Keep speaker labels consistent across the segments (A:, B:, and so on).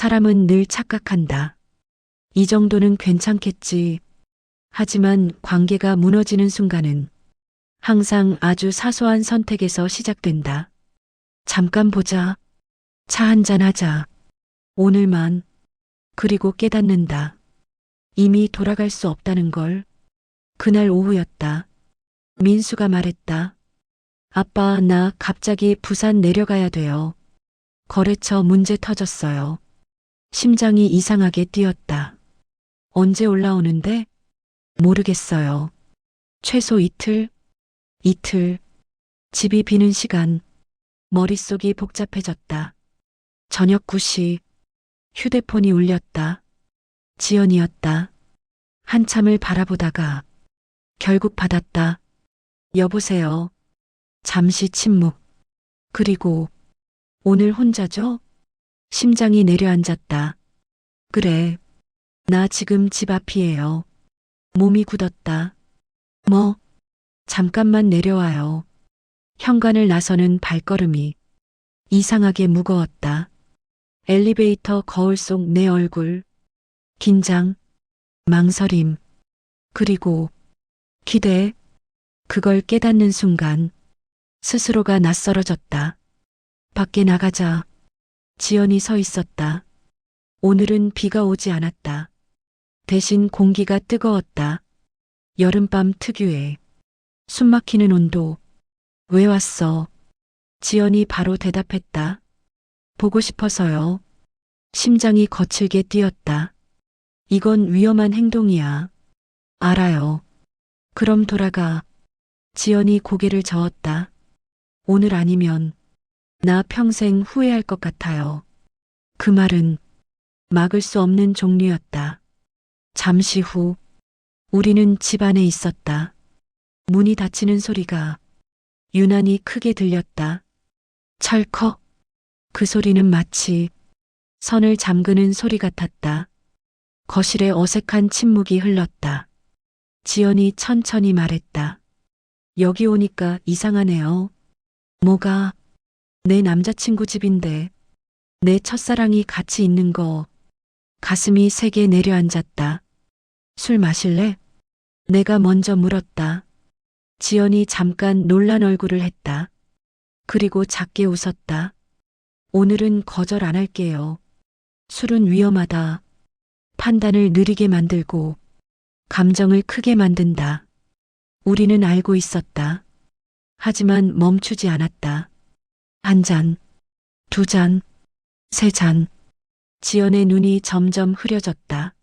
A: 사람은 늘 착각한다. 이 정도는 괜찮겠지. 하지만 관계가 무너지는 순간은 항상 아주 사소한 선택에서 시작된다. 잠깐 보자. 차 한잔 하자. 오늘만. 그리고 깨닫는다. 이미 돌아갈 수 없다는 걸. 그날 오후였다. 민수가 말했다. 아빠, 나 갑자기 부산 내려가야 돼요. 거래처 문제 터졌어요. 심장이 이상하게 뛰었다. 언제 올라오는데? 모르겠어요. 최소 이틀? 이틀. 집이 비는 시간. 머릿속이 복잡해졌다. 저녁 9시. 휴대폰이 울렸다. 지연이었다. 한참을 바라보다가 결국 받았다. 여보세요. 잠시 침묵. 그리고 오늘 혼자죠? 심장이 내려앉았다. 그래. 나 지금 집 앞이에요. 몸이 굳었다. 뭐? 잠깐만 내려와요. 현관을 나서는 발걸음이 이상하게 무거웠다. 엘리베이터 거울 속 내 얼굴. 긴장, 망설임, 그리고 기대. 그걸 깨닫는 순간 스스로가 낯설어졌다. 밖에 나가자. 지연이 서 있었다. 오늘은 비가 오지 않았다. 대신 공기가 뜨거웠다. 여름밤 특유의 숨막히는 온도. 왜 왔어? 지연이 바로 대답했다. 보고 싶어서요. 심장이 거칠게 뛰었다. 이건 위험한 행동이야. 알아요. 그럼 돌아가. 지연이 고개를 저었다. 오늘 아니면 나 평생 후회할 것 같아요. 그 말은 막을 수 없는 종류였다. 잠시 후 우리는 집 안에 있었다. 문이 닫히는 소리가 유난히 크게 들렸다. 철컥. 그 소리는 마치 선을 잠그는 소리 같았다. 거실에 어색한 침묵이 흘렀다. 지연이 천천히 말했다. 여기 오니까 이상하네요. 뭐가? 내 남자친구 집인데 내 첫사랑이 같이 있는 거. 가슴이 세게 내려앉았다. 술 마실래? 내가 먼저 물었다. 지연이 잠깐 놀란 얼굴을 했다. 그리고 작게 웃었다. 오늘은 거절 안 할게요. 술은 위험하다. 판단을 느리게 만들고 감정을 크게 만든다. 우리는 알고 있었다. 하지만 멈추지 않았다. 한 잔, 두 잔, 세 잔. 지연의 눈이 점점 흐려졌다.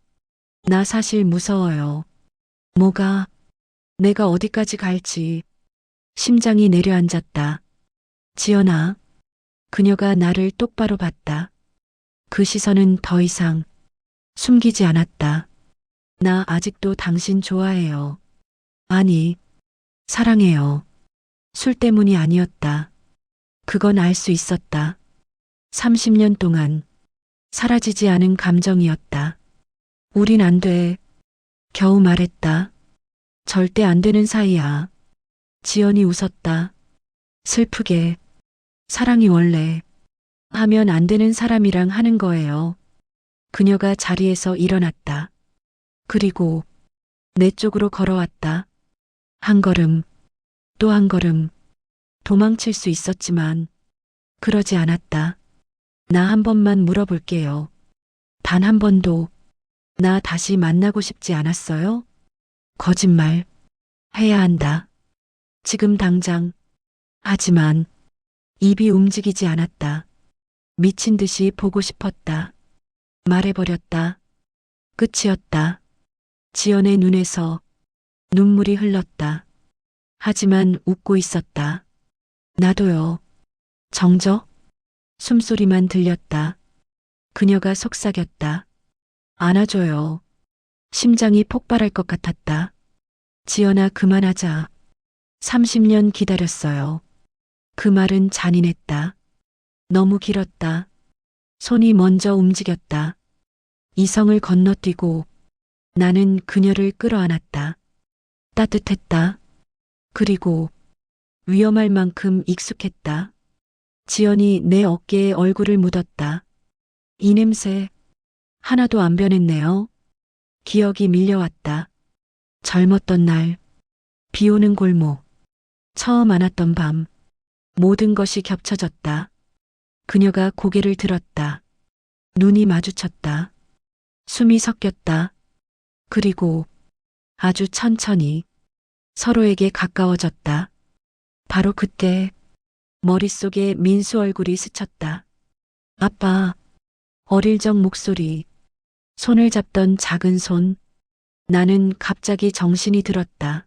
A: 나 사실 무서워요. 뭐가? 내가 어디까지 갈지. 심장이 내려앉았다. 지연아. 그녀가 나를 똑바로 봤다. 그 시선은 더 이상 숨기지 않았다. 나 아직도 당신 좋아해요. 아니, 사랑해요. 술 때문이 아니었다. 그건 알 수 있었다. 30년 동안 사라지지 않은 감정이었다. 우린 안 돼. 겨우 말했다. 절대 안 되는 사이야. 지연이 웃었다. 슬프게. 사랑이 원래 하면 안 되는 사람이랑 하는 거예요. 그녀가 자리에서 일어났다. 그리고 내 쪽으로 걸어왔다. 한 걸음, 또 한 걸음. 도망칠 수 있었지만 그러지 않았다. 나 한 번만 물어볼게요. 단 한 번도 나 다시 만나고 싶지 않았어요? 거짓말 해야 한다. 지금 당장. 하지만 입이 움직이지 않았다. 미친 듯이 보고 싶었다. 말해버렸다. 끝이었다. 지연의 눈에서 눈물이 흘렀다. 하지만 웃고 있었다. 나도요. 정적? 숨소리만 들렸다. 그녀가 속삭였다. 안아줘요. 심장이 폭발할 것 같았다. 지연아, 그만하자. 30년 기다렸어요. 그 말은 잔인했다. 너무 길었다. 손이 먼저 움직였다. 이성을 건너뛰고 나는 그녀를 끌어안았다. 따뜻했다. 그리고 위험할 만큼 익숙했다. 지연이 내 어깨에 얼굴을 묻었다. 이 냄새 하나도 안 변했네요. 기억이 밀려왔다. 젊었던 날, 비 오는 골목, 처음 안았던 밤, 모든 것이 겹쳐졌다. 그녀가 고개를 들었다. 눈이 마주쳤다. 숨이 섞였다. 그리고 아주 천천히 서로에게 가까워졌다. 바로 그때 머릿속에 민수 얼굴이 스쳤다. 아빠, 어릴 적 목소리, 손을 잡던 작은 손. 나는 갑자기 정신이 들었다.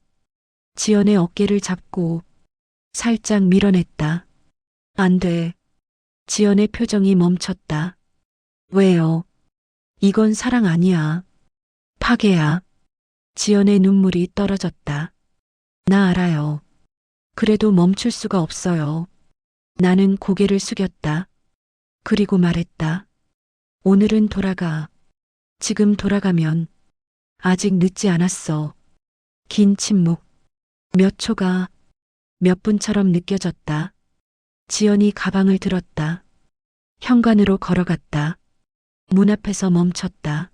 A: 지연의 어깨를 잡고 살짝 밀어냈다. 안 돼. 지연의 표정이 멈췄다. 왜요? 이건 사랑 아니야. 파괴야. 지연의 눈물이 떨어졌다. 나 알아요. 그래도 멈출 수가 없어요. 나는 고개를 숙였다. 그리고 말했다. 오늘은 돌아가. 지금 돌아가면 아직 늦지 않았어. 긴 침묵. 몇 초가 몇 분처럼 느껴졌다. 지연이 가방을 들었다. 현관으로 걸어갔다. 문 앞에서 멈췄다.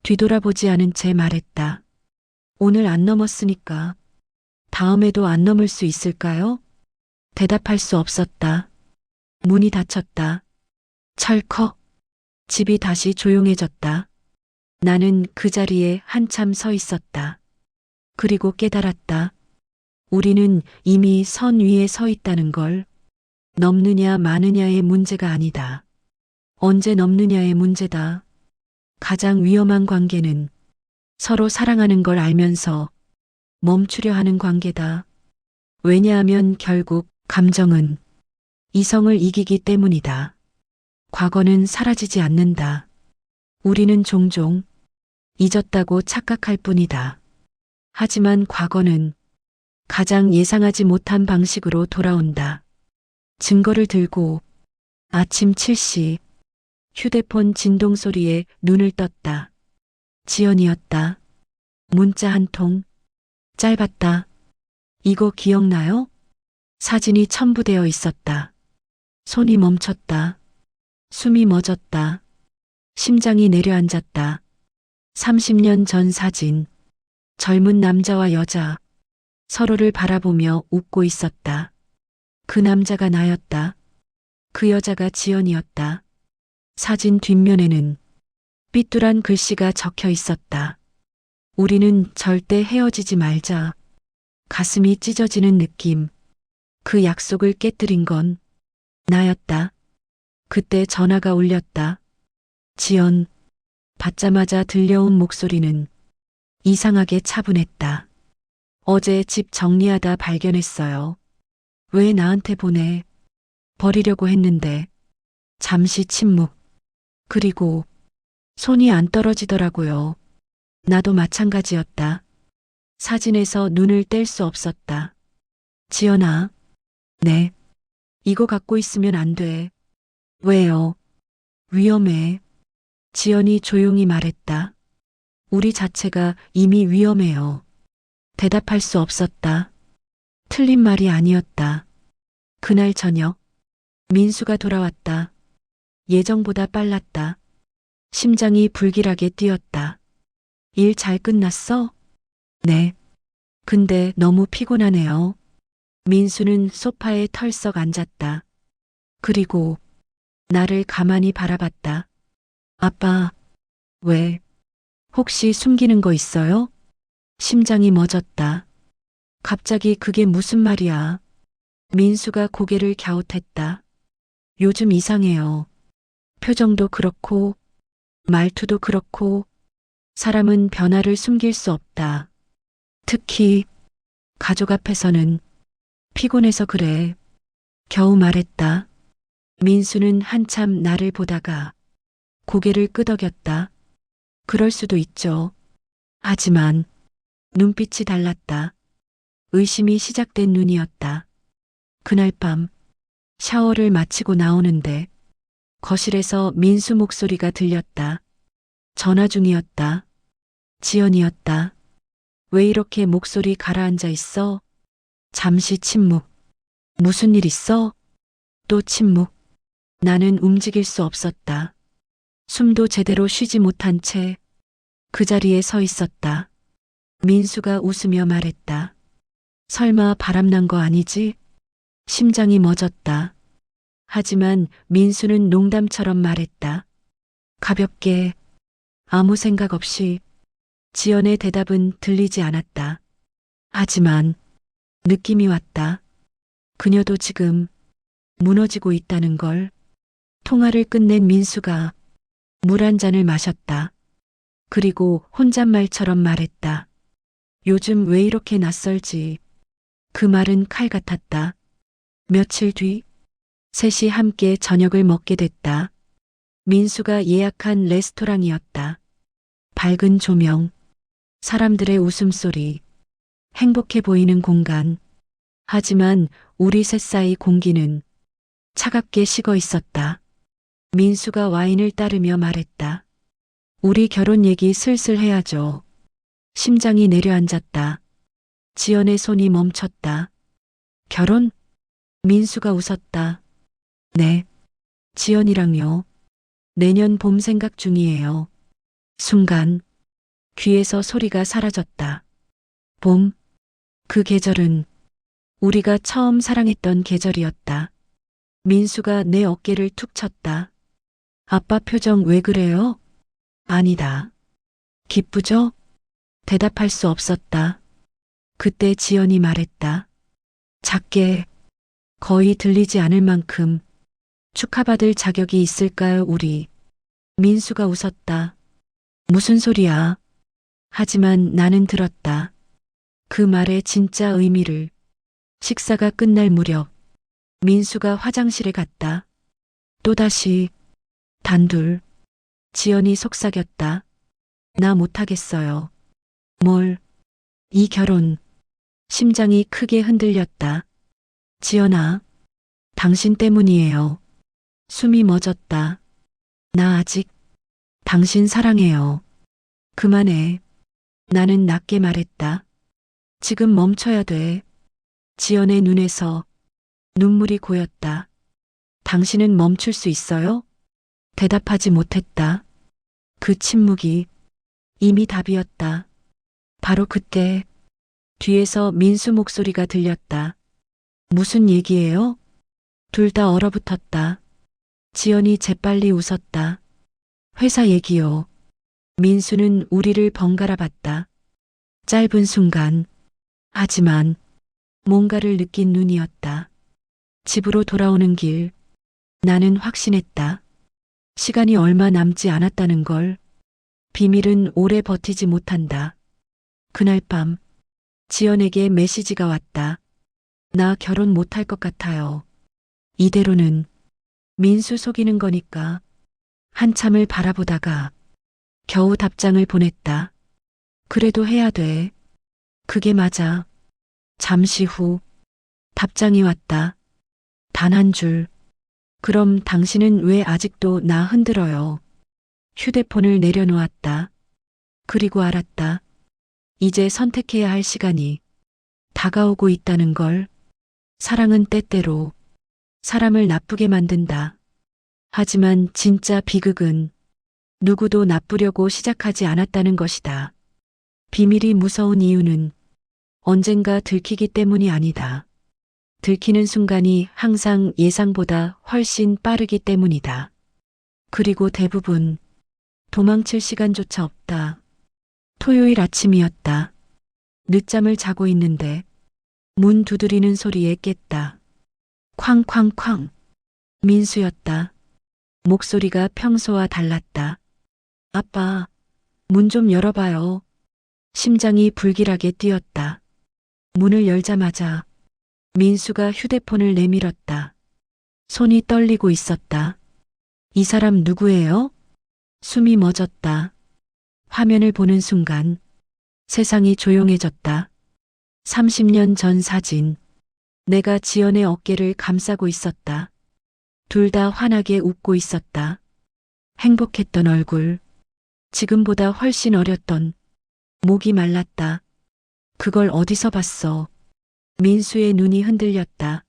A: 뒤돌아보지 않은 채 말했다. 오늘 안 넘었으니까 다음에도 안 넘을 수 있을까요? 대답할 수 없었다. 문이 닫혔다. 철컥. 집이 다시 조용해졌다. 나는 그 자리에 한참 서 있었다. 그리고 깨달았다. 우리는 이미 선 위에 서 있다는 걸. 넘느냐 마느냐의 문제가 아니다. 언제 넘느냐의 문제다. 가장 위험한 관계는 서로 사랑하는 걸 알면서 멈추려 하는 관계다. 왜냐하면 결국 감정은 이성을 이기기 때문이다. 과거는 사라지지 않는다. 우리는 종종 잊었다고 착각할 뿐이다. 하지만 과거는 가장 예상하지 못한 방식으로 돌아온다. 증거를 들고 아침 7시 휴대폰 진동 소리에 눈을 떴다. 지연이었다. 문자 한 통. 짧았다. 이거 기억나요? 사진이 첨부되어 있었다. 손이 멈췄다. 숨이 멎었다. 심장이 내려앉았다. 30년 전 사진. 젊은 남자와 여자. 서로를 바라보며 웃고 있었다. 그 남자가 나였다. 그 여자가 지연이었다. 사진 뒷면에는 삐뚤한 글씨가 적혀 있었다. 우리는 절대 헤어지지 말자. 가슴이 찢어지는 느낌. 그 약속을 깨뜨린 건 나였다. 그때 전화가 울렸다. 지연. 받자마자 들려온 목소리는 이상하게 차분했다. 어제 집 정리하다 발견했어요. 왜 나한테 보내? 버리려고 했는데. 잠시 침묵. 그리고 손이 안 떨어지더라고요. 나도 마찬가지였다. 사진에서 눈을 뗄 수 없었다. 지연아. 네. 이거 갖고 있으면 안 돼. 왜요? 위험해. 지연이 조용히 말했다. 우리 자체가 이미 위험해요. 대답할 수 없었다. 틀린 말이 아니었다. 그날 저녁, 민수가 돌아왔다. 예정보다 빨랐다. 심장이 불길하게 뛰었다. 일 잘 끝났어? 네. 근데 너무 피곤하네요. 민수는 소파에 털썩 앉았다. 그리고 나를 가만히 바라봤다. 아빠, 왜? 혹시 숨기는 거 있어요? 심장이 멎었다. 갑자기 그게 무슨 말이야? 민수가 고개를 갸웃했다. 요즘 이상해요. 표정도 그렇고, 말투도 그렇고, 사람은 변화를 숨길 수 없다. 특히, 가족 앞에서는 피곤해서 그래. 겨우 말했다. 민수는 한참 나를 보다가 고개를 끄덕였다. 그럴 수도 있죠. 하지만 눈빛이 달랐다. 의심이 시작된 눈이었다. 그날 밤 샤워를 마치고 나오는데 거실에서 민수 목소리가 들렸다. 전화 중이었다. 지연이었다. 왜 이렇게 목소리 가라앉아 있어? 잠시 침묵. 무슨 일 있어? 또 침묵. 나는 움직일 수 없었다. 숨도 제대로 쉬지 못한 채 그 자리에 서 있었다. 민수가 웃으며 말했다. 설마 바람난 거 아니지? 심장이 멎었다. 하지만 민수는 농담처럼 말했다. 가볍게, 아무 생각 없이. 지연의 대답은 들리지 않았다. 하지만 느낌이 왔다. 그녀도 지금 무너지고 있다는 걸. 통화를 끝낸 민수가 물 한 잔을 마셨다. 그리고 혼잣말처럼 말했다. 요즘 왜 이렇게 낯설지? 그 말은 칼 같았다. 며칠 뒤 셋이 함께 저녁을 먹게 됐다. 민수가 예약한 레스토랑이었다. 밝은 조명, 사람들의 웃음소리, 행복해 보이는 공간. 하지만 우리 셋 사이 공기는 차갑게 식어 있었다. 민수가 와인을 따르며 말했다. 우리 결혼 얘기 슬슬 해야죠. 심장이 내려앉았다. 지연의 손이 멈췄다. 결혼? 민수가 웃었다. 네. 지연이랑요. 내년 봄 생각 중이에요. 순간 귀에서 소리가 사라졌다. 봄. 그 계절은 우리가 처음 사랑했던 계절이었다. 민수가 내 어깨를 툭 쳤다. 아빠 표정 왜 그래요? 아니다. 기쁘죠? 대답할 수 없었다. 그때 지연이 말했다. 작게, 거의 들리지 않을 만큼 축하받을 자격이 있을까요, 우리? 민수가 웃었다. 무슨 소리야? 하지만 나는 들었다. 그 말의 진짜 의미를. 식사가 끝날 무렵 민수가 화장실에 갔다. 또다시 단둘. 지연이 속삭였다. 나 못하겠어요. 뭘? 이 결혼. 심장이 크게 흔들렸다. 지연아, 당신 때문이에요. 숨이 멎었다. 나 아직 당신 사랑해요. 그만해. 나는 낮게 말했다. 지금 멈춰야 돼. 지연의 눈에서 눈물이 고였다. 당신은 멈출 수 있어요? 대답하지 못했다. 그 침묵이 이미 답이었다. 바로 그때 뒤에서 민수 목소리가 들렸다. 무슨 얘기예요? 둘 다 얼어붙었다. 지연이 재빨리 웃었다. 회사 얘기요. 민수는 우리를 번갈아 봤다. 짧은 순간. 하지만 뭔가를 느낀 눈이었다. 집으로 돌아오는 길. 나는 확신했다. 시간이 얼마 남지 않았다는 걸. 비밀은 오래 버티지 못한다. 그날 밤 지연에게 메시지가 왔다. 나 결혼 못할 것 같아요. 이대로는 민수 속이는 거니까. 한참을 바라보다가 겨우 답장을 보냈다. 그래도 해야 돼. 그게 맞아. 잠시 후 답장이 왔다. 단 한 줄. 그럼 당신은 왜 아직도 나 흔들어요? 휴대폰을 내려놓았다. 그리고 알았다. 이제 선택해야 할 시간이 다가오고 있다는 걸. 사랑은 때때로 사람을 나쁘게 만든다. 하지만 진짜 비극은 누구도 나쁘려고 시작하지 않았다는 것이다. 비밀이 무서운 이유는 언젠가 들키기 때문이 아니다. 들키는 순간이 항상 예상보다 훨씬 빠르기 때문이다. 그리고 대부분 도망칠 시간조차 없다. 토요일 아침이었다. 늦잠을 자고 있는데 문 두드리는 소리에 깼다. 쾅쾅쾅. 민수였다. 목소리가 평소와 달랐다. 아빠, 문 좀 열어봐요. 심장이 불길하게 뛰었다. 문을 열자마자 민수가 휴대폰을 내밀었다. 손이 떨리고 있었다. 이 사람 누구예요? 숨이 멎었다. 화면을 보는 순간 세상이 조용해졌다. 30년 전 사진. 내가 지연의 어깨를 감싸고 있었다. 둘 다 환하게 웃고 있었다. 행복했던 얼굴. 지금보다 훨씬 어렸던. 목이 말랐다. 그걸 어디서 봤어? 민수의 눈이 흔들렸다.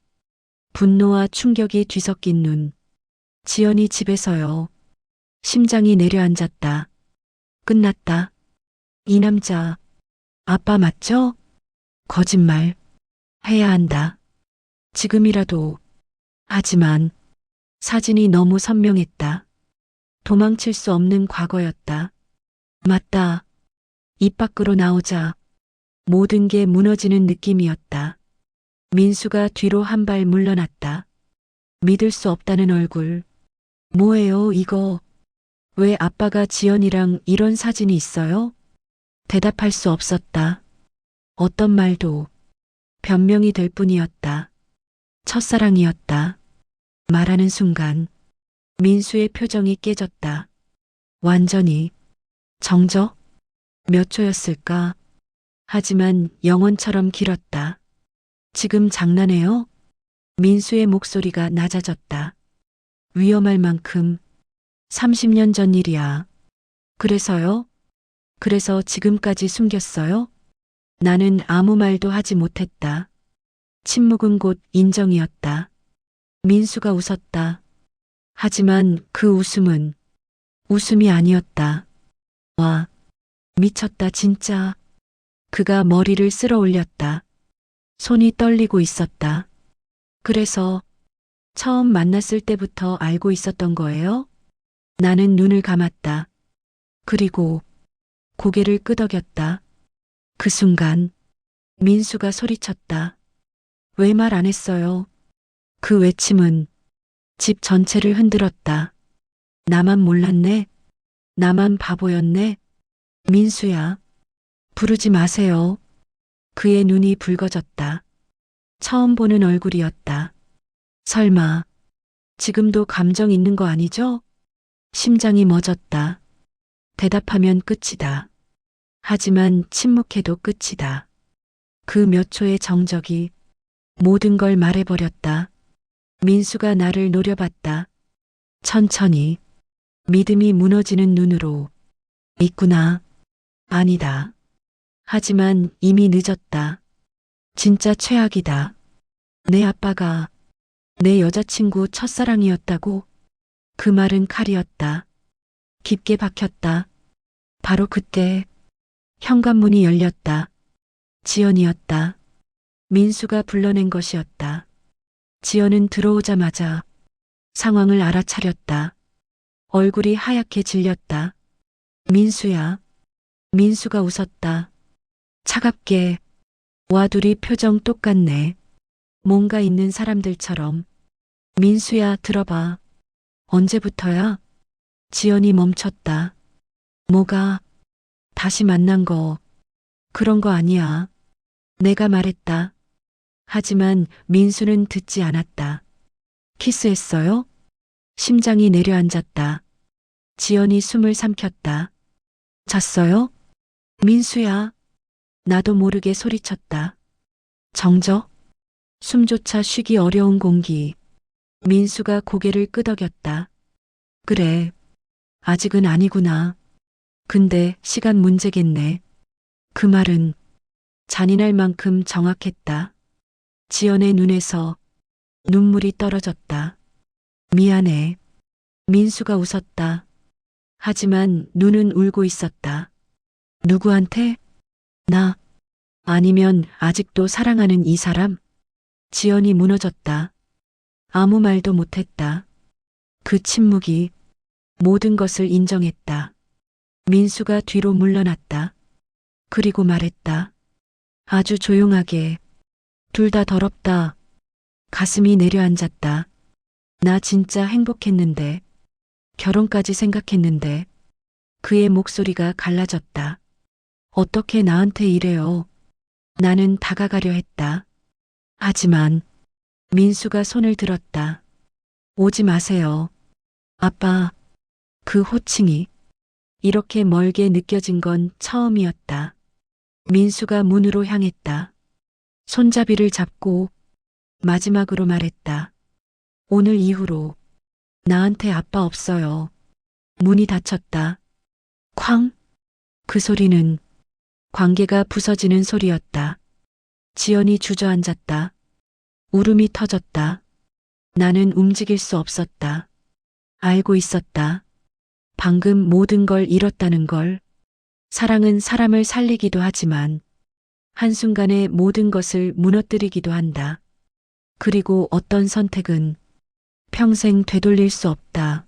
A: 분노와 충격이 뒤섞인 눈. 지연이 집에서요. 심장이 내려앉았다. 끝났다. 이 남자, 아빠 맞죠? 거짓말. 해야 한다. 지금이라도. 하지만 사진이 너무 선명했다. 도망칠 수 없는 과거였다. 맞다. 입 밖으로 나오자 모든 게 무너지는 느낌이었다. 민수가 뒤로 한 발 물러났다. 믿을 수 없다는 얼굴. 뭐예요, 이거? 왜 아빠가 지연이랑 이런 사진이 있어요? 대답할 수 없었다. 어떤 말도 변명이 될 뿐이었다. 첫사랑이었다. 말하는 순간 민수의 표정이 깨졌다. 완전히. 정적? 몇 초였을까? 하지만 영원처럼 길었다. 지금 장난해요? 민수의 목소리가 낮아졌다. 위험할 만큼. 30년 전 일이야. 그래서요? 그래서 지금까지 숨겼어요? 나는 아무 말도 하지 못했다. 침묵은 곧 인정이었다. 민수가 웃었다. 하지만 그 웃음은 웃음이 아니었다. 와, 미쳤다 진짜. 그가 머리를 쓸어 올렸다. 손이 떨리고 있었다. 그래서 처음 만났을 때부터 알고 있었던 거예요? 나는 눈을 감았다. 그리고 고개를 끄덕였다. 그 순간 민수가 소리쳤다. 왜 말 안 했어요? 그 외침은 집 전체를 흔들었다. 나만 몰랐네. 나만 바보였네. 민수야. 부르지 마세요. 그의 눈이 붉어졌다. 처음 보는 얼굴이었다. 설마 지금도 감정 있는 거 아니죠? 심장이 멎었다. 대답하면 끝이다. 하지만 침묵해도 끝이다. 그 몇 초의 정적이 모든 걸 말해버렸다. 민수가 나를 노려봤다. 천천히. 믿음이 무너지는 눈으로. 있구나. 아니다. 하지만 이미 늦었다. 진짜 최악이다. 내 아빠가 내 여자친구 첫사랑이었다고? 그 말은 칼이었다. 깊게 박혔다. 바로 그때 현관문이 열렸다. 지연이었다. 민수가 불러낸 것이었다. 지연은 들어오자마자 상황을 알아차렸다. 얼굴이 하얗게 질렸다. 민수야. 민수가 웃었다. 차갑게. 와, 둘이 표정 똑같네. 뭔가 있는 사람들처럼. 민수야, 들어봐. 언제부터야? 지연이 멈췄다. 뭐가? 다시 만난 거. 그런 거 아니야. 내가 말했다. 하지만 민수는 듣지 않았다. 키스했어요? 심장이 내려앉았다. 지연이 숨을 삼켰다. 잤어요? 민수야. 나도 모르게 소리쳤다. 정적? 숨조차 쉬기 어려운 공기. 민수가 고개를 끄덕였다. 그래. 아직은 아니구나. 근데 시간 문제겠네. 그 말은 잔인할 만큼 정확했다. 지연의 눈에서 눈물이 떨어졌다. 미안해. 민수가 웃었다. 하지만 눈은 울고 있었다. 누구한테? 나. 아니면 아직도 사랑하는 이 사람? 지연이 무너졌다. 아무 말도 못했다. 그 침묵이 모든 것을 인정했다. 민수가 뒤로 물러났다. 그리고 말했다. 아주 조용하게. 둘 다 더럽다. 가슴이 내려앉았다. 나 진짜 행복했는데. 결혼까지 생각했는데. 그의 목소리가 갈라졌다. 어떻게 나한테 이래요? 나는 다가가려 했다. 하지만 민수가 손을 들었다. 오지 마세요. 아빠. 그 호칭이 이렇게 멀게 느껴진 건 처음이었다. 민수가 문으로 향했다. 손잡이를 잡고 마지막으로 말했다. 오늘 이후로 나한테 아빠 없어요. 문이 닫혔다. 쾅! 그 소리는 관계가 부서지는 소리였다. 지연이 주저앉았다. 울음이 터졌다. 나는 움직일 수 없었다. 알고 있었다. 방금 모든 걸 잃었다는 걸. 사랑은 사람을 살리기도 하지만 한순간에 모든 것을 무너뜨리기도 한다. 그리고 어떤 선택은 평생 되돌릴 수 없다.